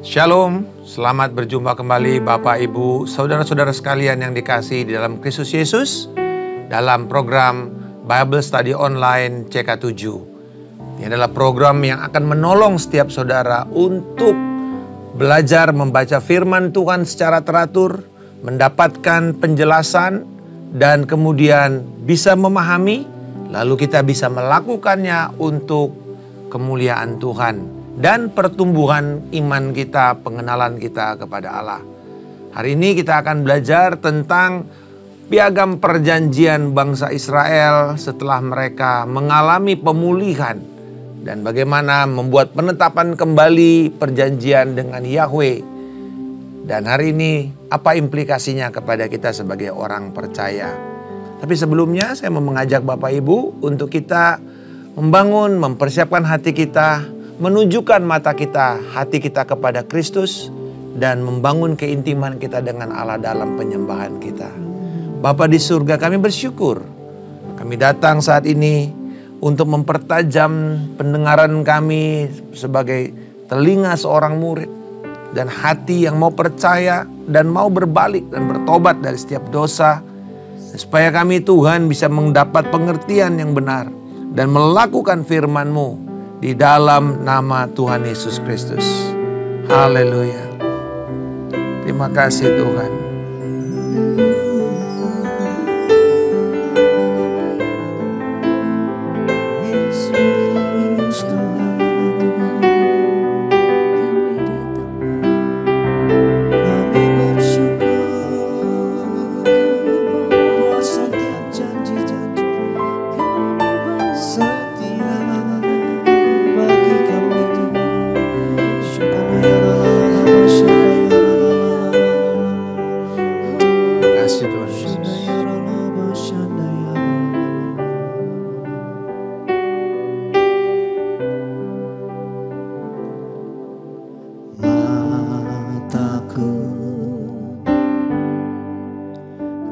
Shalom, selamat berjumpa kembali Bapak, Ibu, saudara-saudara sekalian yang dikasihi di dalam Kristus Yesus dalam program Bible Study Online CK7. Ini adalah program yang akan menolong setiap saudara untuk belajar membaca firman Tuhan secara teratur, mendapatkan penjelasan, dan kemudian bisa memahami, lalu kita bisa melakukannya untuk kemuliaan Tuhan dan pertumbuhan iman kita, pengenalan kita kepada Allah. Hari ini kita akan belajar tentang piagam perjanjian bangsa Israel setelah mereka mengalami pemulihan dan bagaimana membuat penetapan kembali perjanjian dengan Yahweh. Dan hari ini apa implikasinya kepada kita sebagai orang percaya. Tapi sebelumnya saya mau mengajak Bapak Ibu untuk kita membangun, mempersiapkan hati kita, menunjukkan mata kita, hati kita kepada Kristus, dan membangun keintiman kita dengan Allah dalam penyembahan kita. Bapa di surga, kami bersyukur. Kami datang saat ini untuk mempertajam pendengaran kami sebagai telinga seorang murid, dan hati yang mau percaya dan mau berbalik dan bertobat dari setiap dosa, supaya kami Tuhan bisa mendapat pengertian yang benar dan melakukan firman-Mu di dalam nama Tuhan Yesus Kristus. Haleluya. Terima kasih Tuhan.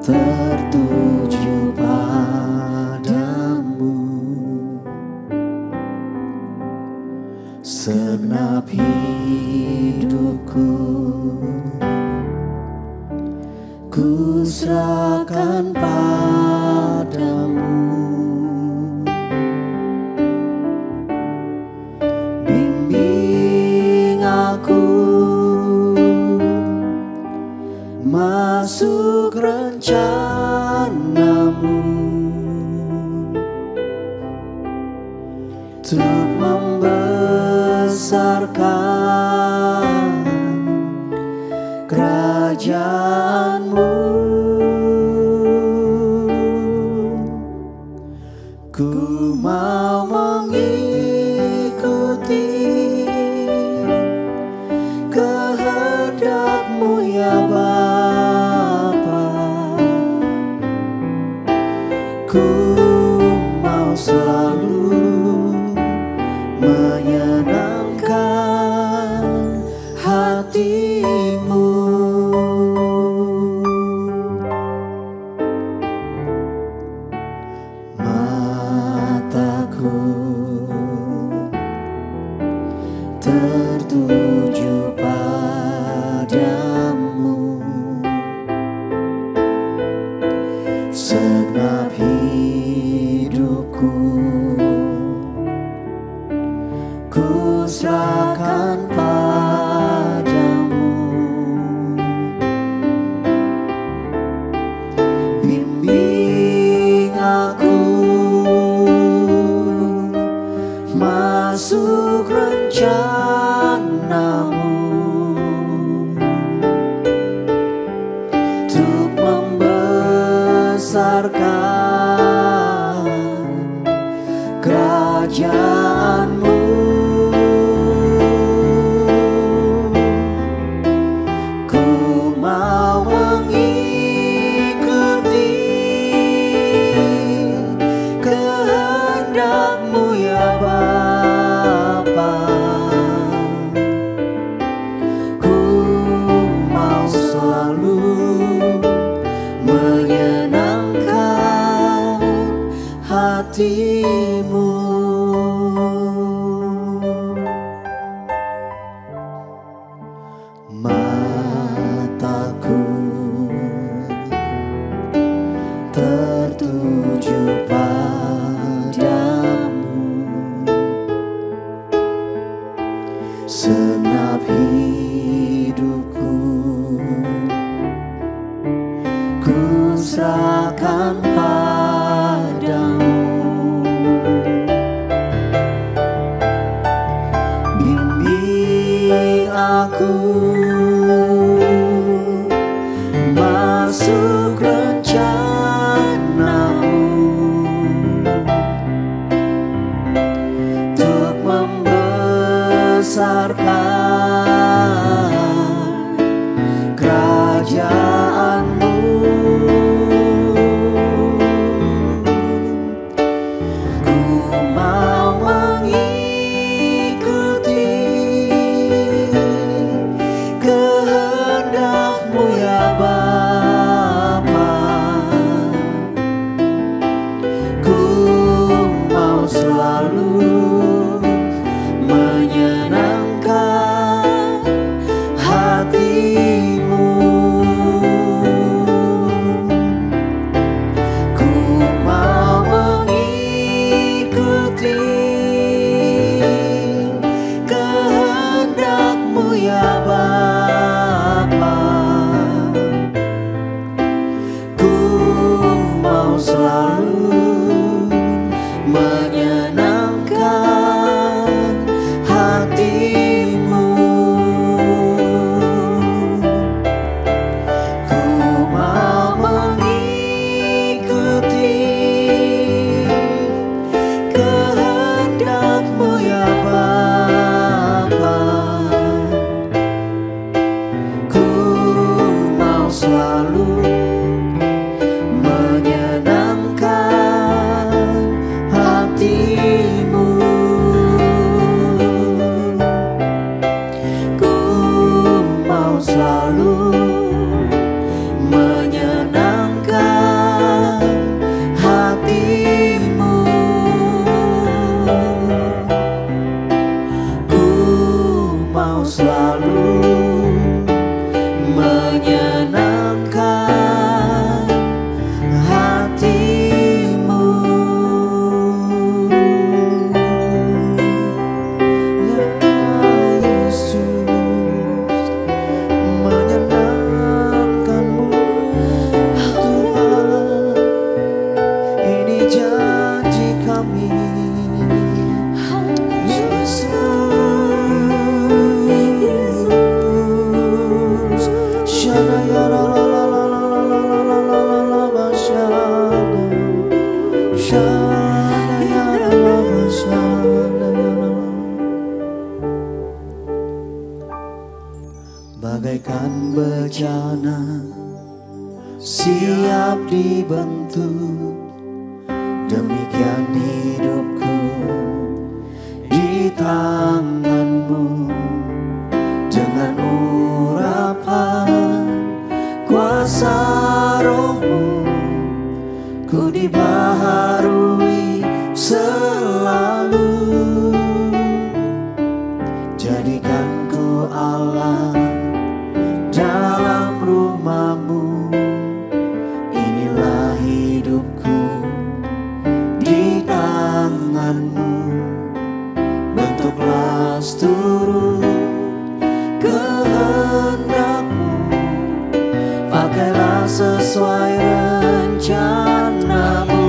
Tertuju padamu, senap hidupku ku serahkan padamu. Bimbing aku masuk rencana-Mu untuk membesarkan kerajaan-Mu. Ku mau mengikuti kehendak-Mu ya Bapa. Ku mau selalu menyenangkan hati-Mu. Mataku tertuju padamu, senap hidupku ku serahkan padamu. Bimbing aku masuk rencana-Mu untuk membesarkan kerajaan-Mu. Ku mau mengikuti kehendak-Mu ya Bapa. senap hidupku ku serahkan padamu. Bimbing aku masuk rencana-Mu untuk membesarkan kerajaan-Mu. Ku mau mengikuti kehendak-Mu ya Bapa. Ku mau selalu menyenangkan hati-Mu. Ku mau mengikuti kehendak-Mu ya Bapa. Ku mau selalu menyenangkan hati-Mu. Ku mau mengikuti kehendak-Mu ya Bapa. Ku mau selalu menyenangkan hati-Mu. Ku mau selalu menyenangkan hati-Mu. Ku mau selalu menyenangkan hati-Mu. Ya Yesus, menyenangkan-Mu Tuhan, ini janji kami. Yesus, Shana ya la la la la la la la la la la la la la Shana, Shana ya la la la Shana ya la la. Bagaikan bejana siap dibentuk, demikian hidupku di tangan-Mu. Dengan urapan kuasa Roh-Mu, ku dibaharui selalu. Jadikan ku Allah dalam rumah-Mu. Inilah hidupku di tangan-Mu. Bentuklah seluruh kehendak-Mu, pakailah sesuai rencana-Mu.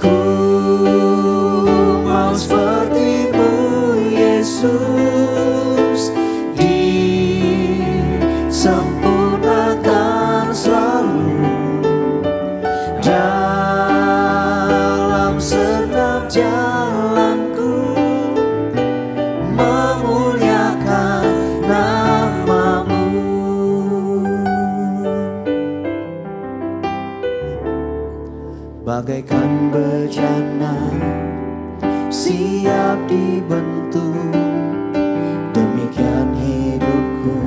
Ku mau seperti-Mu Yesus, disempurnakan selalu dalam setiap jalanku, memuliakan nama-Mu. Bagaikan bejana siap dibentuk, demikian hidupku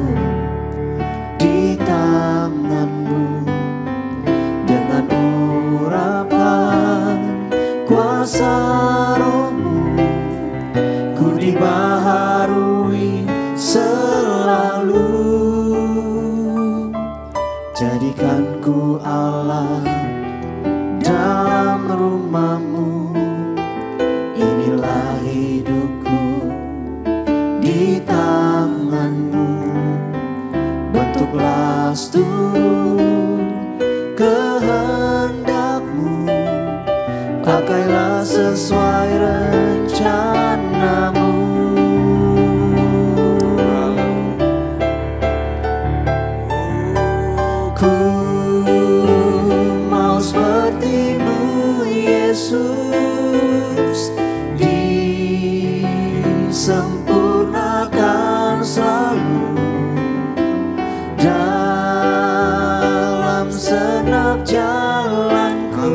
di tangan-Mu. Dengan urapan kuasa Roh-Mu, ku dibaharui selalu. Jadikan ku Allah dalam rumah-Mu. pakailah sesuai rencanamu. Ku mau seperti-Mu Yesus, disempurnakan selalu dalam senap jalanku,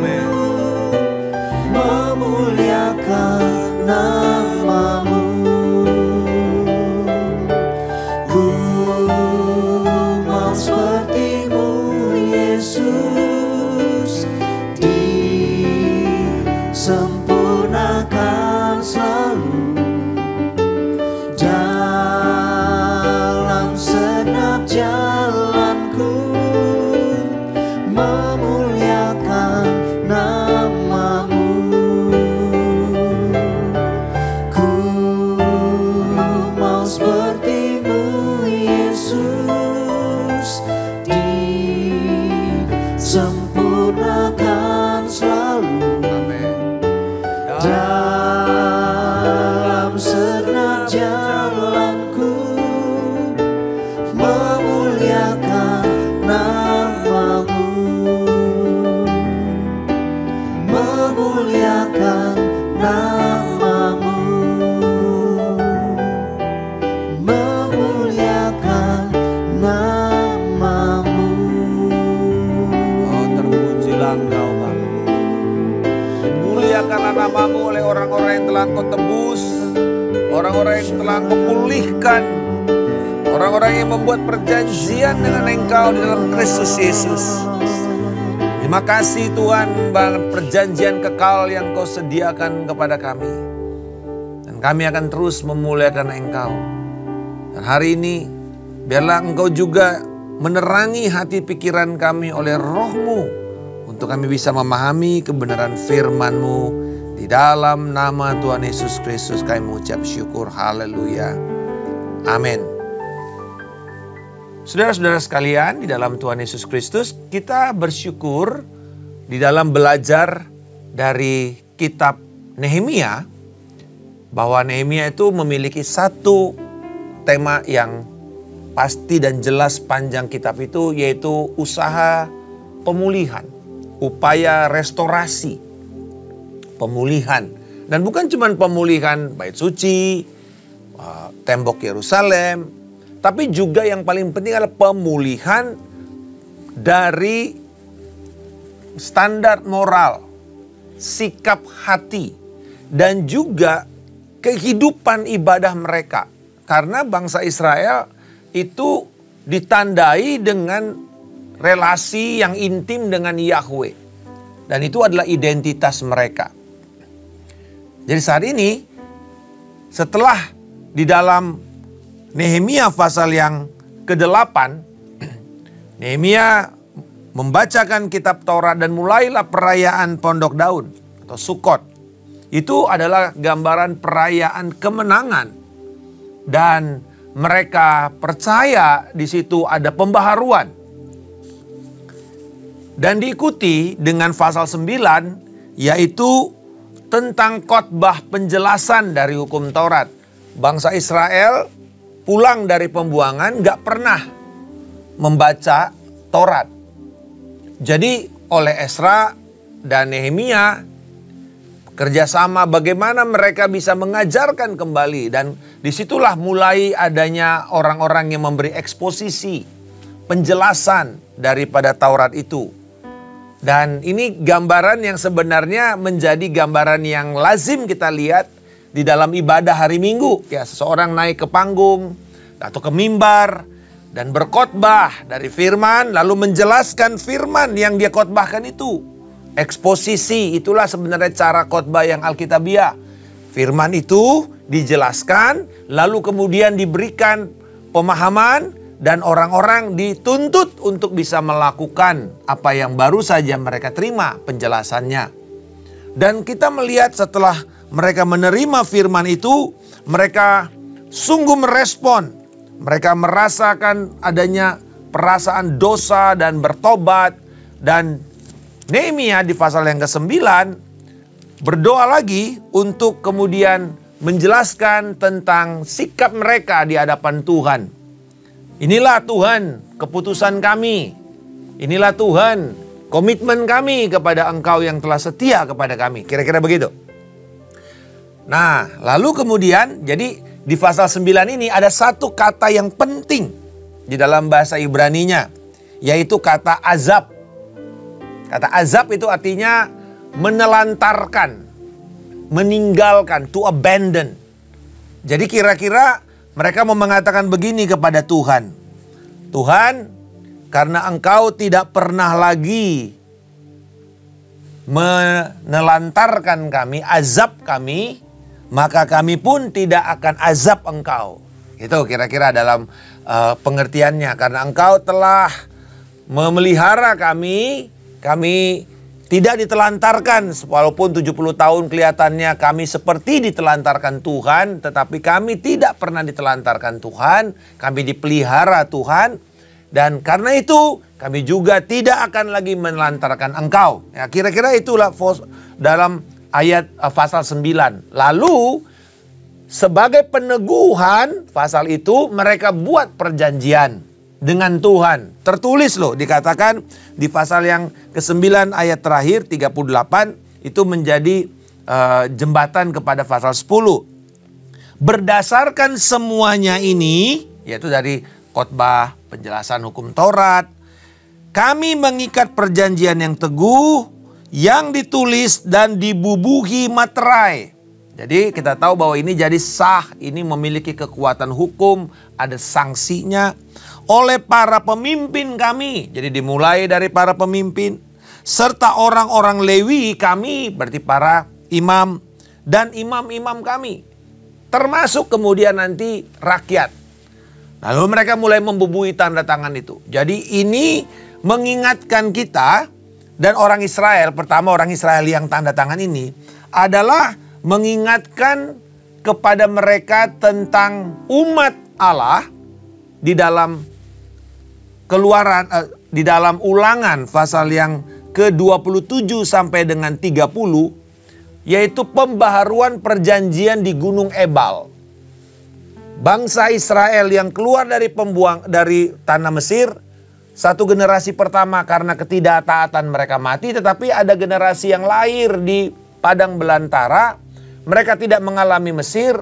memuliakan nama-Mu. Ku mau seperti-Mu Yesus, disempurnakan selalu dalam senap jalanku, memuliakan nama-Mu. Ku mau seperti-Mu Yesus, disempurnakan selalu dalam senap jalanku, memuliakan nama-Mu, memuliakan nama-Mu, memuliakan nama-Mu. Oh, terpujilah Engkau Bapa. Muliakanlah nama-Mu oleh orang-orang yang telah Engkau tebus, orang-orang yang telah Engkau pulihkan, orang-orang yang membuat perjanjian dengan Engkau di dalam Kristus Yesus. Terima kasih Tuhan, perjanjian kekal yang Kau sediakan kepada kami. Dan kami akan terus memuliakan Engkau. Dan hari ini, biarlah Engkau juga menerangi hati pikiran kami oleh Roh-Mu, untuk kami bisa memahami kebenaran firman-Mu. Di dalam nama Tuhan Yesus Kristus kami mengucap syukur. Haleluya. Amin. Saudara-saudara sekalian, di dalam Tuhan Yesus Kristus, kita bersyukur di dalam belajar dari kitab Nehemia, bahwa Nehemia itu memiliki satu tema yang pasti dan jelas panjang kitab itu, yaitu usaha pemulihan, upaya restorasi, pemulihan. Dan bukan cuma pemulihan bait suci, tembok Yerusalem, tapi juga yang paling penting adalah pemulihan dari standar moral, sikap hati, dan juga kehidupan ibadah mereka. Karena bangsa Israel itu ditandai dengan relasi yang intim dengan Yahweh. Dan itu adalah identitas mereka. Jadi saat ini, setelah di dalam Nehemia pasal yang ke-8, Nehemia membacakan kitab Taurat dan mulailah perayaan Pondok Daun atau Sukot. Itu adalah gambaran perayaan kemenangan. Dan mereka percaya di situ ada pembaharuan. Dan diikuti dengan pasal 9, yaitu tentang khotbah penjelasan dari hukum Taurat. Bangsa Israel pulang dari pembuangan gak pernah membaca Taurat. Jadi oleh Ezra dan Nehemia kerjasama bagaimana mereka bisa mengajarkan kembali. Dan disitulah mulai adanya orang-orang yang memberi eksposisi, penjelasan daripada Taurat itu. Dan ini gambaran yang sebenarnya menjadi gambaran yang lazim kita lihat di dalam ibadah hari Minggu. Ya, seseorang naik ke panggung atau ke mimbar dan berkhotbah dari firman, lalu menjelaskan firman yang dia khotbahkan itu. Eksposisi, itulah sebenarnya cara khotbah yang alkitabiah. Firman itu dijelaskan, lalu kemudian diberikan pemahaman, dan orang-orang dituntut untuk bisa melakukan apa yang baru saja mereka terima penjelasannya. Dan kita melihat setelah mereka menerima firman itu, mereka sungguh merespon. Mereka merasakan adanya perasaan dosa dan bertobat. Dan Nehemia di pasal yang ke-9 berdoa lagi untuk kemudian menjelaskan tentang sikap mereka di hadapan Tuhan. Inilah Tuhan keputusan kami. Inilah Tuhan komitmen kami kepada Engkau yang telah setia kepada kami. Kira-kira begitu. Nah, lalu kemudian jadi di pasal 9 ini ada satu kata yang penting di dalam bahasa Ibraninya, yaitu kata azab. Kata azab itu artinya menelantarkan, meninggalkan, to abandon. Jadi kira-kira mereka mau mengatakan begini kepada Tuhan. Tuhan, karena Engkau tidak pernah lagi menelantarkan kami, azab kami, maka kami pun tidak akan azab Engkau. Itu kira-kira dalam pengertiannya. Karena Engkau telah memelihara kami tidak ditelantarkan. Walaupun 70 tahun kelihatannya kami seperti ditelantarkan Tuhan, tetapi kami tidak pernah ditelantarkan Tuhan. Kami dipelihara Tuhan. Dan karena itu kami juga tidak akan lagi menelantarkan Engkau. Ya, kira-kira itulah dalam ayat pasal 9. Lalu sebagai peneguhan pasal itu mereka buat perjanjian dengan Tuhan. Tertulis loh, dikatakan di pasal yang ke-9 ayat terakhir 38 itu menjadi jembatan kepada pasal 10. Berdasarkan semuanya ini, yaitu dari khotbah, penjelasan hukum Taurat, kami mengikat perjanjian yang teguh, yang ditulis dan dibubuhi materai. Jadi kita tahu bahwa ini jadi sah, ini memiliki kekuatan hukum, ada sanksinya oleh para pemimpin kami. Jadi dimulai dari para pemimpin, serta orang-orang Lewi kami, berarti para imam dan imam-imam kami. Termasuk kemudian nanti rakyat. Lalu mereka mulai membubuhi tanda tangan itu. Jadi ini mengingatkan kita dan orang Israel, pertama orang Israel yang tanda tangan ini adalah mengingatkan kepada mereka tentang umat Allah di dalam di dalam Ulangan pasal yang ke-27 sampai dengan 30, yaitu pembaharuan perjanjian di Gunung Ebal. Bangsa Israel yang keluar dari tanah Mesir, satu generasi pertama karena ketidaktaatan mereka mati, tetapi ada generasi yang lahir di padang belantara, mereka tidak mengalami Mesir.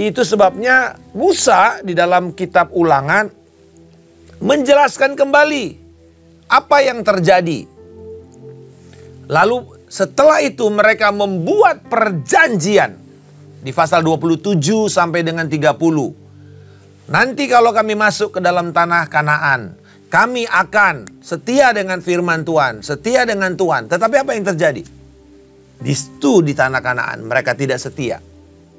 Itu sebabnya Musa di dalam kitab Ulangan menjelaskan kembali apa yang terjadi. Lalu setelah itu mereka membuat perjanjian di pasal 27 sampai dengan 30. Nanti kalau kami masuk ke dalam tanah Kanaan, kami akan setia dengan firman Tuhan, setia dengan Tuhan. Tetapi apa yang terjadi? Di tanah Kanaan mereka tidak setia.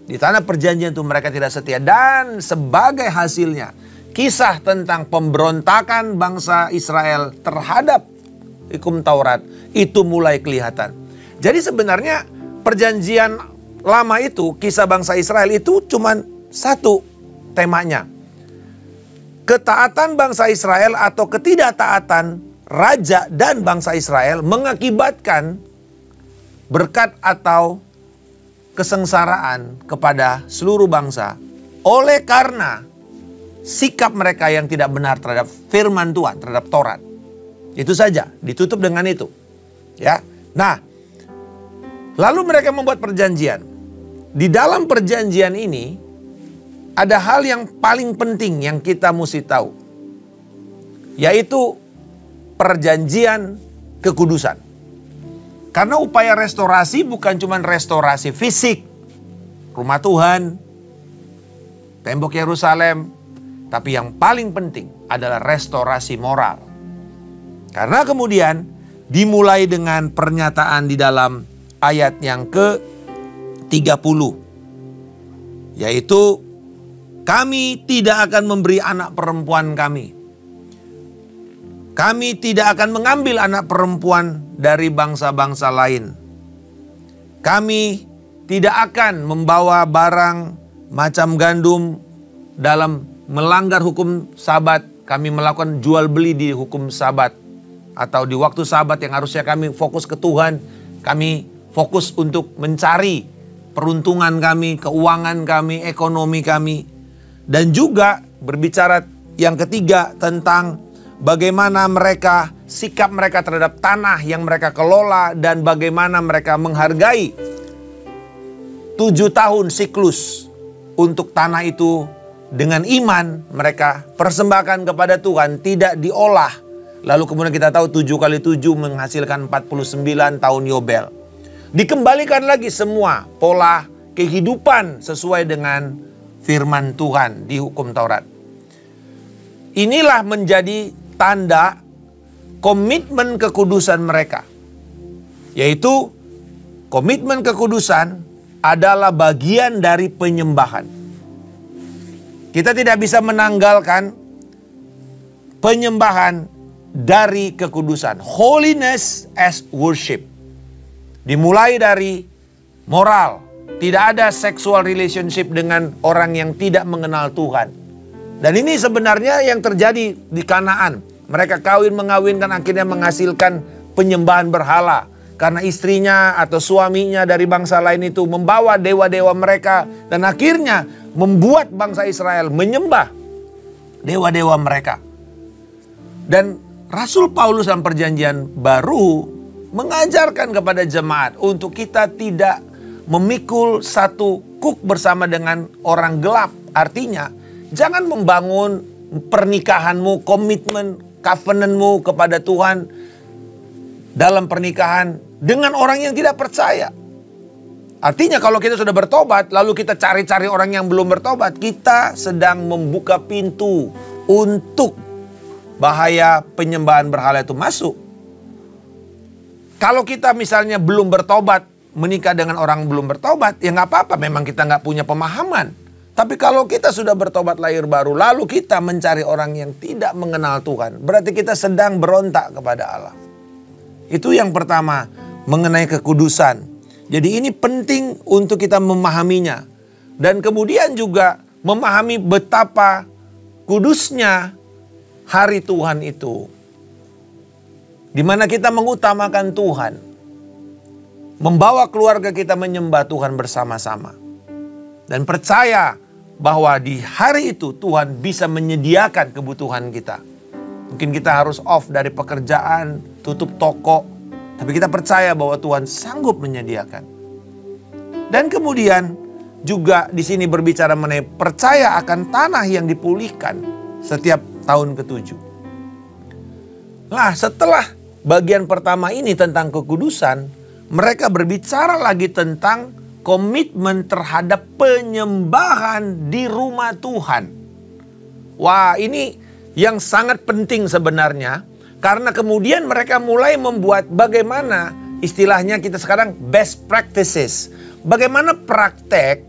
Di tanah perjanjian itu mereka tidak setia. Dan sebagai hasilnya, kisah tentang pemberontakan bangsa Israel terhadap hukum Taurat itu mulai kelihatan. Jadi sebenarnya perjanjian lama itu, kisah bangsa Israel itu cuma satu temanya. Ketaatan bangsa Israel atau ketidaktaatan raja dan bangsa Israel mengakibatkan berkat atau kesengsaraan kepada seluruh bangsa oleh karena sikap mereka yang tidak benar terhadap firman Tuhan, terhadap Taurat. Itu saja, ditutup dengan itu. Ya. Nah, lalu mereka membuat perjanjian. Di dalam perjanjian ini ada hal yang paling penting yang kita mesti tahu, yaitu perjanjian kekudusan. Karena upaya restorasi bukan cuma restorasi fisik, rumah Tuhan, tembok Yerusalem, tapi yang paling penting adalah restorasi moral. Karena kemudian dimulai dengan pernyataan di dalam ayat yang ke-30, yaitu kami tidak akan memberi anak perempuan kami. Kami tidak akan mengambil anak perempuan dari bangsa-bangsa lain. Kami tidak akan membawa barang macam gandum dalam melanggar hukum Sabat. Kami melakukan jual beli di hukum Sabat atau di waktu Sabat yang harusnya kami fokus ke Tuhan. Kami fokus untuk mencari peruntungan kami, keuangan kami, ekonomi kami. Dan juga berbicara yang ketiga tentang bagaimana mereka, sikap mereka terhadap tanah yang mereka kelola dan bagaimana mereka menghargai 7 tahun siklus untuk tanah itu. Dengan iman mereka persembahkan kepada Tuhan, tidak diolah. Lalu kemudian kita tahu 7 kali 7 menghasilkan 49 tahun Yobel. Dikembalikan lagi semua pola kehidupan sesuai dengan firman Tuhan di hukum Taurat. Inilah menjadi tanda komitmen kekudusan mereka. Yaitu komitmen kekudusan adalah bagian dari penyembahan. Kita tidak bisa menanggalkan penyembahan dari kekudusan. Holiness as worship. Dimulai dari moral. Tidak ada sexual relationship dengan orang yang tidak mengenal Tuhan. Dan ini sebenarnya yang terjadi di Kanaan. Mereka mengawinkan akhirnya menghasilkan penyembahan berhala. Karena istrinya atau suaminya dari bangsa lain itu membawa dewa-dewa mereka. Dan akhirnya membuat bangsa Israel menyembah dewa-dewa mereka. Dan Rasul Paulus dalam perjanjian baru mengajarkan kepada jemaat untuk kita tidak memikul satu kuk bersama dengan orang gelap. Artinya jangan membangun pernikahanmu, komitmen, covenantmu kepada Tuhan dalam pernikahan dengan orang yang tidak percaya. Artinya kalau kita sudah bertobat, lalu kita cari-cari orang yang belum bertobat, kita sedang membuka pintu untuk bahaya penyembahan berhala itu masuk. Kalau kita misalnya belum bertobat, menikah dengan orang belum bertobat, ya nggak apa-apa, memang kita nggak punya pemahaman. Tapi kalau kita sudah bertobat lahir baru, lalu kita mencari orang yang tidak mengenal Tuhan, berarti kita sedang berontak kepada Allah. Itu yang pertama, mengenai kekudusan. Jadi ini penting untuk kita memahaminya. Dan kemudian juga memahami betapa kudusnya hari Tuhan itu. Di mana kita mengutamakan Tuhan. Membawa keluarga kita menyembah Tuhan bersama-sama. Dan percaya bahwa di hari itu Tuhan bisa menyediakan kebutuhan kita. Mungkin kita harus off dari pekerjaan, tutup toko. Tapi kita percaya bahwa Tuhan sanggup menyediakan. Dan kemudian juga di sini berbicara mengenai percaya akan tanah yang dipulihkan setiap tahun ke-7. Nah, setelah bagian pertama ini tentang kekudusan, mereka berbicara lagi tentang komitmen terhadap penyembahan di rumah Tuhan. Wah, ini yang sangat penting sebenarnya. Karena kemudian mereka mulai membuat bagaimana istilahnya kita sekarang best practices. Bagaimana praktek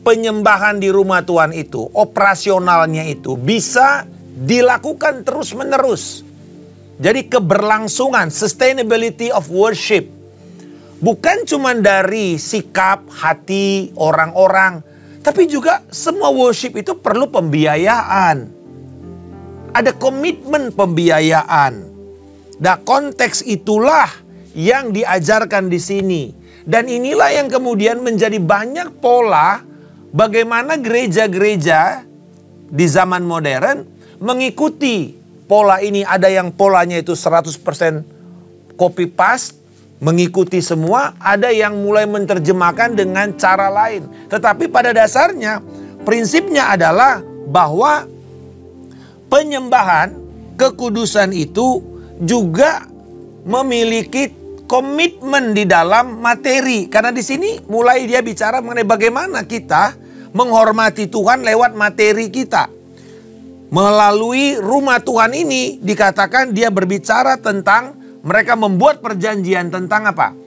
penyembahan di rumah Tuhan itu, operasionalnya itu bisa dilakukan terus menerus. Jadi keberlangsungan, sustainability of worship. Bukan cuma dari sikap, hati, orang-orang. Tapi juga semua worship itu perlu pembiayaan. Ada komitmen pembiayaan. Nah, konteks itulah yang diajarkan di sini. Dan inilah yang kemudian menjadi banyak pola bagaimana gereja-gereja di zaman modern mengikuti pola ini. Ada yang polanya itu 100% copy paste, mengikuti semua. Ada yang mulai menerjemahkan dengan cara lain. Tetapi pada dasarnya prinsipnya adalah bahwa penyembahan kekudusan itu juga memiliki komitmen di dalam materi. Karena di sini mulai dia bicara mengenai bagaimana kita menghormati Tuhan lewat materi kita. Melalui rumah Tuhan ini dikatakan dia berbicara tentang mereka membuat perjanjian tentang apa?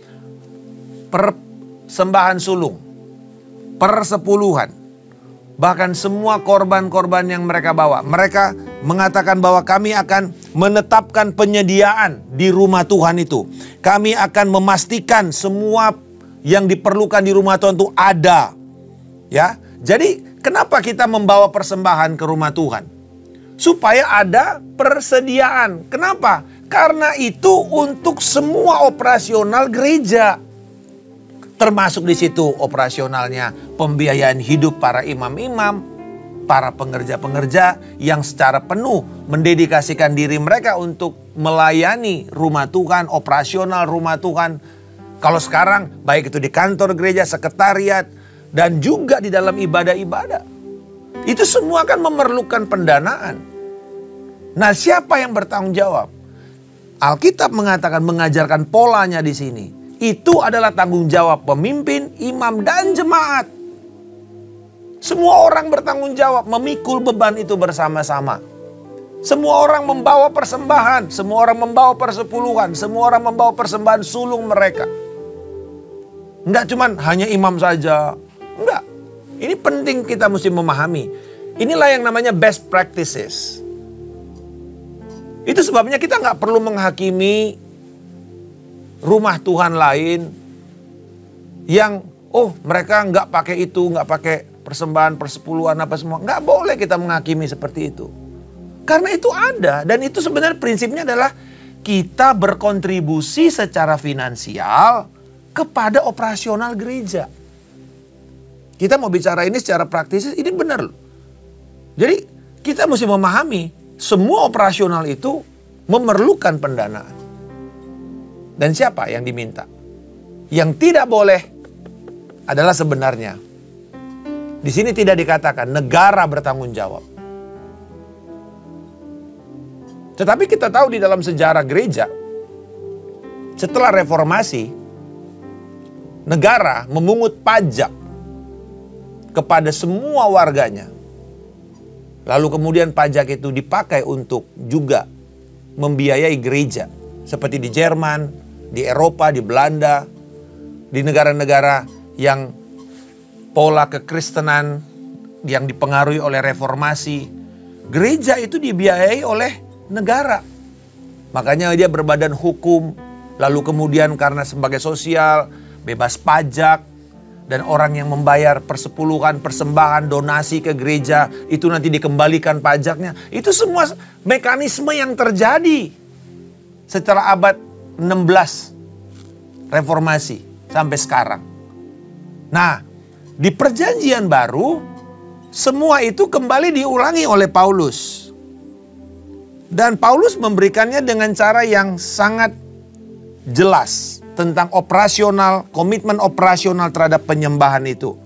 Persembahan sulung, persepuluhan. Bahkan semua korban-korban yang mereka bawa. Mereka mengatakan bahwa kami akan menetapkan penyediaan di rumah Tuhan itu. Kami akan memastikan semua yang diperlukan di rumah Tuhan itu ada. Ya, jadi kenapa kita membawa persembahan ke rumah Tuhan? Supaya ada persediaan. Kenapa? Karena itu untuk semua operasional gereja. Termasuk di situ operasionalnya pembiayaan hidup para imam-imam, para pengerja-pengerja yang secara penuh mendedikasikan diri mereka untuk melayani rumah Tuhan, operasional rumah Tuhan. Kalau sekarang baik itu di kantor gereja, sekretariat, dan juga di dalam ibadah-ibadah. Itu semua kan memerlukan pendanaan. Nah, siapa yang bertanggung jawab? Alkitab mengatakan, mengajarkan polanya di sini. Itu adalah tanggung jawab pemimpin, imam, dan jemaat. Semua orang bertanggung jawab memikul beban itu bersama-sama. Semua orang membawa persembahan, semua orang membawa persepuluhan, semua orang membawa persembahan sulung mereka. Enggak cuman hanya imam saja. Enggak. Ini penting kita mesti memahami. Inilah yang namanya best practices. Itu sebabnya kita nggak perlu menghakimi rumah Tuhan lain yang mereka nggak pakai itu, nggak pakai persembahan, persepuluhan apa semua. Nggak boleh kita menghakimi seperti itu. Karena itu ada, dan itu sebenarnya prinsipnya adalah kita berkontribusi secara finansial kepada operasional gereja. Kita mau bicara ini secara praktis, ini benar loh. Jadi kita mesti memahami semua operasional itu memerlukan pendanaan. Dan siapa yang diminta? Yang tidak boleh adalah sebenarnya, di sini tidak dikatakan negara bertanggung jawab. Tetapi kita tahu di dalam sejarah gereja, setelah reformasi, negara memungut pajak kepada semua warganya. Lalu kemudian pajak itu dipakai untuk juga membiayai gereja. Seperti di Jerman, di Eropa, di Belanda, di negara-negara yang pola kekristenan yang dipengaruhi oleh reformasi. Gereja itu dibiayai oleh negara. Makanya dia berbadan hukum. Lalu kemudian karena sebagai sosial, bebas pajak. Dan orang yang membayar persepuluhan, persembahan, donasi ke gereja, itu nanti dikembalikan pajaknya. Itu semua mekanisme yang terjadi setelah abad 16 reformasi sampai sekarang. Nah, di perjanjian baru, semua itu kembali diulangi oleh Paulus. Dan Paulus memberikannya dengan cara yang sangat jelas tentang operasional, komitmen operasional terhadap penyembahan itu.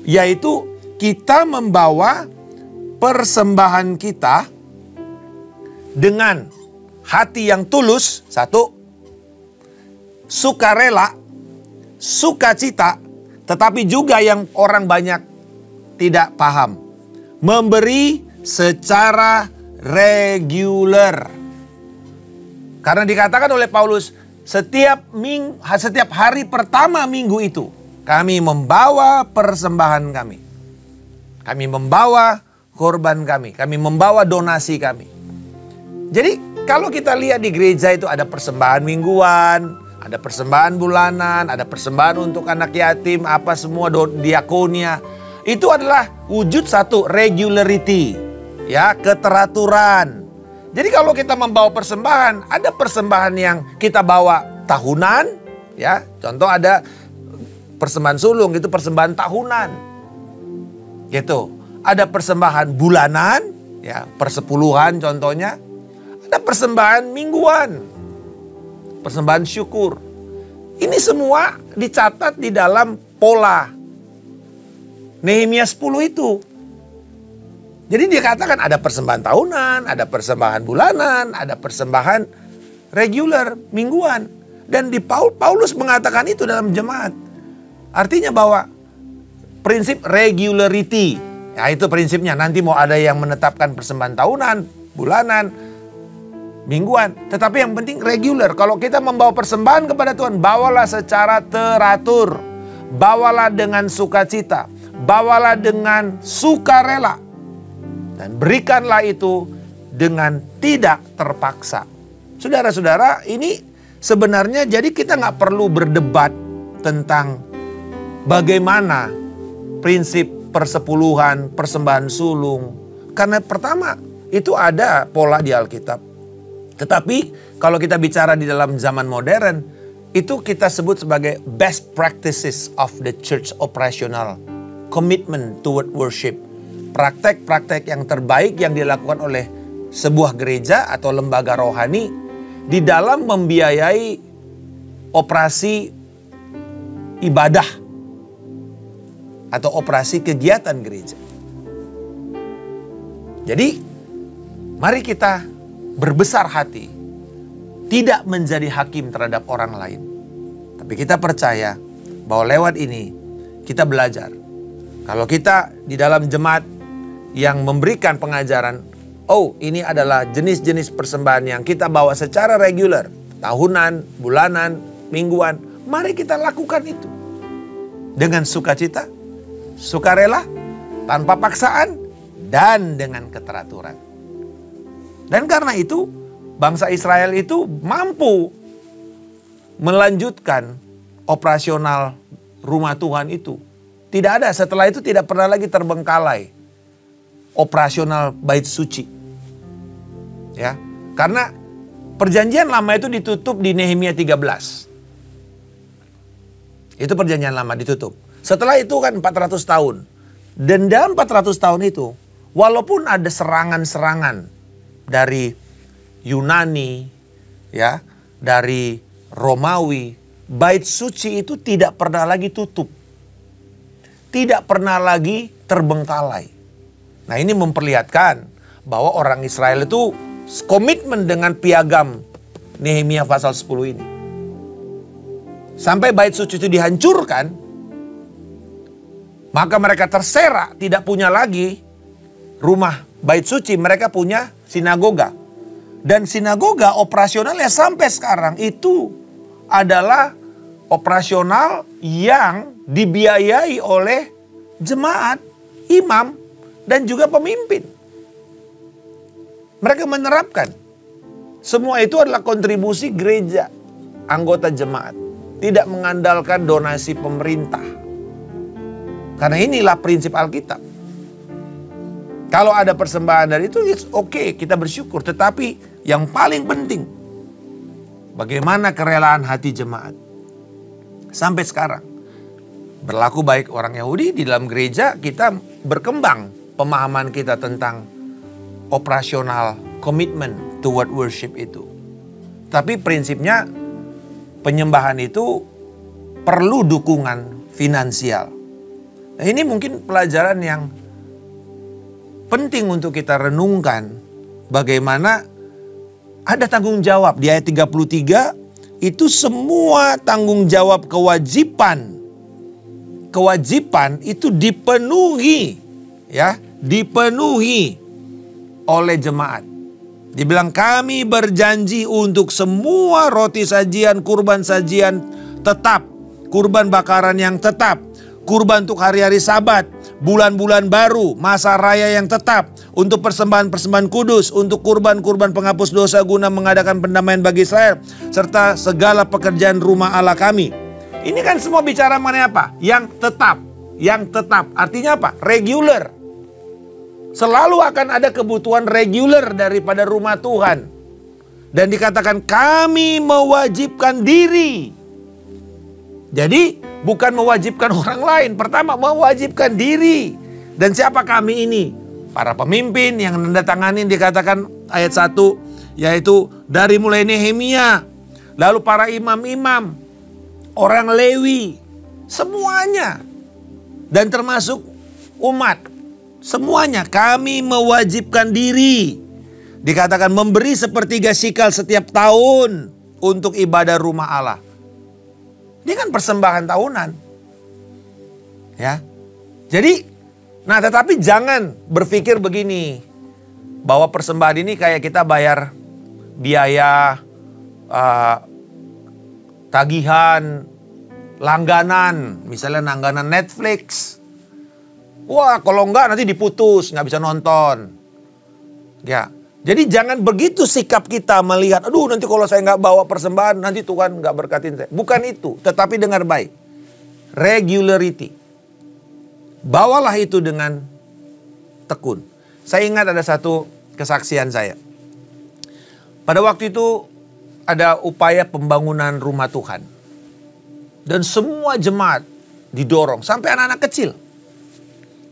Yaitu kita membawa persembahan kita dengan hati yang tulus, satu, sukarela, sukacita, tetapi juga yang orang banyak tidak paham, memberi secara reguler. Karena dikatakan oleh Paulus, setiap hari pertama minggu itu, kami membawa persembahan kami. Kami membawa korban kami. Kami membawa donasi kami. Jadi kalau kita lihat di gereja itu ada persembahan mingguan, ada persembahan bulanan, ada persembahan untuk anak yatim, apa semua diakonia. Itu adalah wujud satu regularity, ya, keteraturan. Jadi kalau kita membawa persembahan, ada persembahan yang kita bawa tahunan, ya. Contoh ada persembahan sulung, itu persembahan tahunan. Gitu. Ada persembahan bulanan, ya, persepuluhan contohnya. Ada persembahan mingguan, persembahan syukur. Ini semua dicatat di dalam pola Nehemia 10 itu. Jadi dia katakan ada persembahan tahunan, ada persembahan bulanan, ada persembahan reguler, mingguan. Dan di Paulus mengatakan itu dalam jemaat. Artinya bahwa prinsip regularity, ya itu prinsipnya. Nanti mau ada yang menetapkan persembahan tahunan, bulanan, mingguan. Tetapi yang penting reguler. Kalau kita membawa persembahan kepada Tuhan, bawalah secara teratur. Bawalah dengan sukacita. Bawalah dengan sukarela. Dan berikanlah itu dengan tidak terpaksa. Saudara-saudara, ini sebenarnya jadi kita nggak perlu berdebat tentang bagaimana prinsip persepuluhan, persembahan sulung. Karena pertama, itu ada pola di Alkitab. Tetapi kalau kita bicara di dalam zaman modern, Itu kita sebut sebagai best practices of the church operational commitment toward worship. Praktek-praktek yang terbaik yang dilakukan oleh sebuah gereja atau lembaga rohani di dalam membiayai operasi ibadah atau operasi kegiatan gereja. Jadi, mari kita berbesar hati, tidak menjadi hakim terhadap orang lain. Tapi kita percaya bahwa lewat ini kita belajar. Kalau kita di dalam jemaat yang memberikan pengajaran, oh ini adalah jenis-jenis persembahan yang kita bawa secara reguler, tahunan, bulanan, mingguan, mari kita lakukan itu. Dengan sukacita, sukarela, tanpa paksaan, dan dengan keteraturan. Dan karena itu, bangsa Israel itu mampu melanjutkan operasional rumah Tuhan itu. Tidak ada, setelah itu tidak pernah lagi terbengkalai operasional bait suci. Ya, karena perjanjian lama itu ditutup di Nehemia 13. Itu perjanjian lama ditutup. Setelah itu kan 400 tahun. Dan dalam 400 tahun itu, walaupun ada serangan-serangan dari Yunani, ya, dari Romawi, bait suci itu tidak pernah lagi tutup. Tidak pernah lagi terbengkalai. Nah, ini memperlihatkan bahwa orang Israel itu komitmen dengan piagam Nehemia pasal 10 ini. Sampai bait suci itu dihancurkan, maka mereka terserak, tidak punya lagi rumah bait suci, mereka punya sinagoga. Dan sinagoga operasionalnya sampai sekarang itu adalah operasional yang dibiayai oleh jemaat, imam, dan juga pemimpin. Mereka menerapkan. Semua itu adalah kontribusi gereja, anggota jemaat. Tidak mengandalkan donasi pemerintah. Karena inilah prinsip Alkitab. Kalau ada persembahan dari itu, it's okay, kita bersyukur. Tetapi yang paling penting, bagaimana kerelaan hati jemaat. Sampai sekarang, berlaku baik orang Yahudi, di dalam gereja kita berkembang pemahaman kita tentang operasional commitment toward worship itu. Tapi prinsipnya penyembahan itu perlu dukungan finansial. Nah, ini mungkin pelajaran yang penting untuk kita renungkan. Bagaimana ada tanggung jawab. Di ayat 33 itu semua tanggung jawab kewajiban. Kewajiban itu dipenuhi, ya, dipenuhi oleh jemaat. Dibilang kami berjanji untuk semua roti sajian, kurban sajian tetap, kurban bakaran yang tetap, kurban untuk hari-hari Sabat, bulan-bulan baru, masa raya yang tetap, untuk persembahan-persembahan kudus, untuk kurban-kurban penghapus dosa guna mengadakan pendamaian bagi Israel, serta segala pekerjaan rumah Allah kami. Ini kan semua bicara mengenai apa? Yang tetap. Yang tetap. Artinya apa? Regular. Selalu akan ada kebutuhan reguler daripada rumah Tuhan. Dan dikatakan kami mewajibkan diri. Jadi bukan mewajibkan orang lain. Pertama mewajibkan diri. Dan siapa kami ini? Para pemimpin yang menandatangani, dikatakan ayat 1. Yaitu dari mulai Nehemia. Lalu para imam-imam. Orang Lewi. Semuanya. Dan termasuk umat. Semuanya kami mewajibkan diri. Dikatakan memberi sepertiga sikal setiap tahun untuk ibadah rumah Allah. Ini kan persembahan tahunan. Ya. Jadi, nah tetapi jangan berpikir begini. Bahwa persembahan ini kayak kita bayar biaya tagihan, langganan. Misalnya langganan Netflix. Wah, kalau enggak nanti diputus, nggak bisa nonton. Ya, jadi jangan begitu sikap kita melihat, aduh nanti kalau saya nggak bawa persembahan, nanti Tuhan nggak berkatin saya. Bukan itu, tetapi dengar baik. Regularity. Bawalah itu dengan tekun. Saya ingat ada satu kesaksian saya. Pada waktu itu ada upaya pembangunan rumah Tuhan. Dan semua jemaat didorong, sampai anak-anak kecil.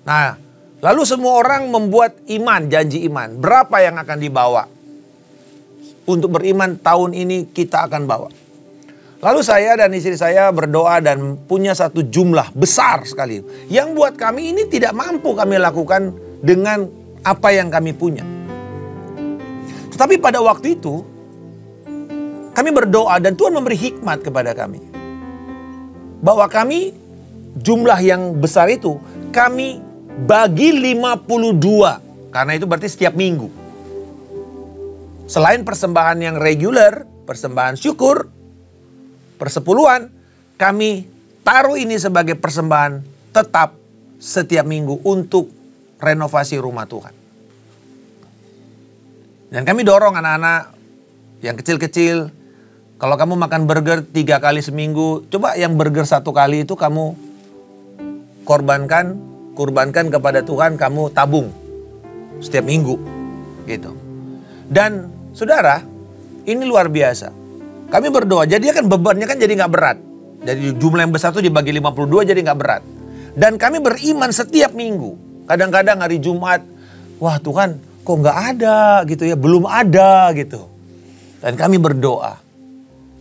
Nah, lalu semua orang membuat janji iman. Berapa yang akan dibawa? Untuk beriman tahun ini kita akan bawa. Lalu saya dan istri saya berdoa dan punya satu jumlah besar sekali. Yang buat kami ini tidak mampu kami lakukan dengan apa yang kami punya. Tetapi pada waktu itu, kami berdoa dan Tuhan memberi hikmat kepada kami. Bahwa kami, jumlah yang besar itu, kami bagi 52. Karena itu berarti setiap minggu. Selain persembahan yang reguler, persembahan syukur, persepuluhan, kami taruh ini sebagai persembahan tetap setiap minggu untuk renovasi rumah Tuhan. Dan kami dorong anak-anak yang kecil-kecil, kalau kamu makan burger 3 kali seminggu, coba yang burger 1 kali itu kamu kurbankan kepada Tuhan, kamu tabung setiap minggu gitu. Dan saudara, ini luar biasa. Kami berdoa, jadi kan bebannya kan jadi gak berat. Jadi jumlah yang besar itu dibagi 52 jadi gak berat. Dan kami beriman setiap minggu. Kadang-kadang hari Jumat, wah Tuhan kok gak ada gitu ya, belum ada gitu. Dan kami berdoa.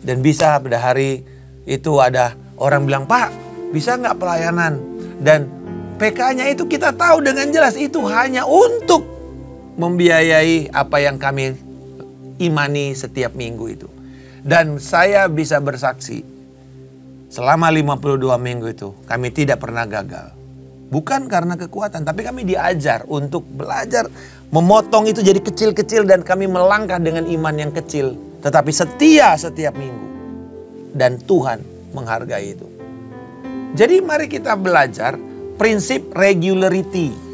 Dan bisa pada hari itu ada orang bilang, Pak bisa gak pelayanan? Dan PK-nya itu kita tahu dengan jelas itu hanya untuk membiayai apa yang kami imani setiap minggu itu. Dan saya bisa bersaksi, selama 52 minggu itu kami tidak pernah gagal. Bukan karena kekuatan, tapi kami diajar untuk belajar memotong itu jadi kecil-kecil dan kami melangkah dengan iman yang kecil. Tetapi setia setiap minggu. Dan Tuhan menghargai itu. Jadi mari kita belajar prinsip regularity.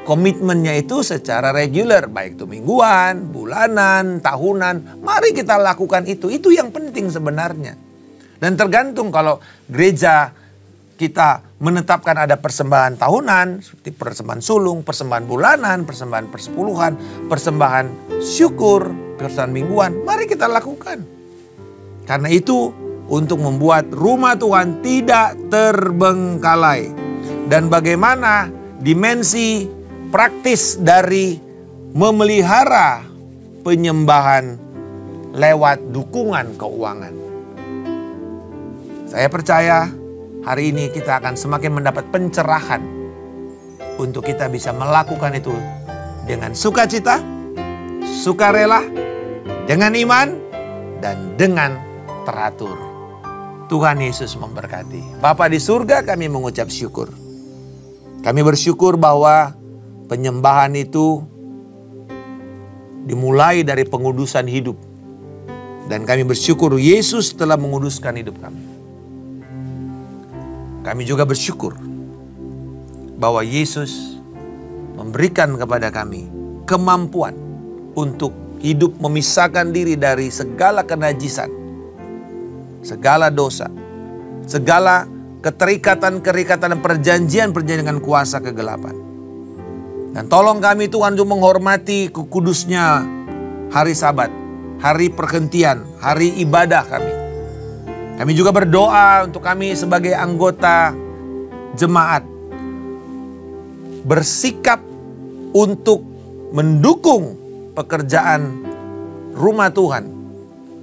Komitmennya itu secara reguler, baik itu mingguan, bulanan, tahunan. Mari kita lakukan itu yang penting sebenarnya. Dan tergantung kalau gereja kita menetapkan ada persembahan tahunan, seperti persembahan sulung, persembahan bulanan, persembahan persepuluhan, persembahan syukur, persembahan mingguan. Mari kita lakukan. Karena itu untuk membuat rumah Tuhan tidak terbengkalai. Dan bagaimana dimensi praktis dari memelihara penyembahan lewat dukungan keuangan. Saya percaya hari ini kita akan semakin mendapat pencerahan untuk kita bisa melakukan itu dengan sukacita, sukarela, dengan iman, dan dengan teratur. Tuhan Yesus memberkati. Bapa di surga, kami mengucap syukur. Kami bersyukur bahwa penyembahan itu dimulai dari pengudusan hidup. Dan kami bersyukur Yesus telah menguduskan hidup kami. Kami juga bersyukur bahwa Yesus memberikan kepada kami kemampuan untuk hidup memisahkan diri dari segala kenajisan, segala dosa, segala keterikatan-kerikatan dan perjanjian-perjanjian dengan kuasa kegelapan. Dan tolong kami Tuhan untuk menghormati kudusnya hari Sabat, hari perhentian, hari ibadah kami. Kami juga berdoa untuk kami sebagai anggota jemaat bersikap untuk mendukung pekerjaan rumah Tuhan,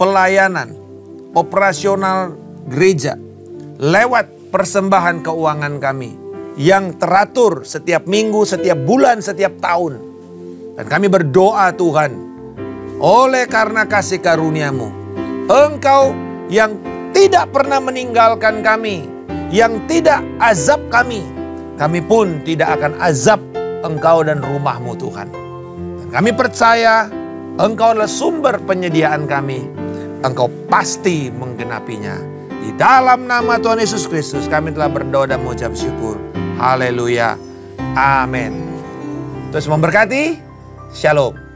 pelayanan, operasional gereja lewat persembahan keuangan kami yang teratur setiap minggu, setiap bulan, setiap tahun. Dan kami berdoa Tuhan, oleh karena kasih karunia-Mu, Engkau yang tidak pernah meninggalkan kami, yang tidak azab kami pun tidak akan azab Engkau dan rumah-Mu Tuhan. Dan kami percaya Engkau adalah sumber penyediaan kami. Engkau pasti menggenapinya. Di dalam nama Tuhan Yesus Kristus kami telah berdoa dan mengucap syukur. Haleluya. Amin. Terus memberkati. Shalom.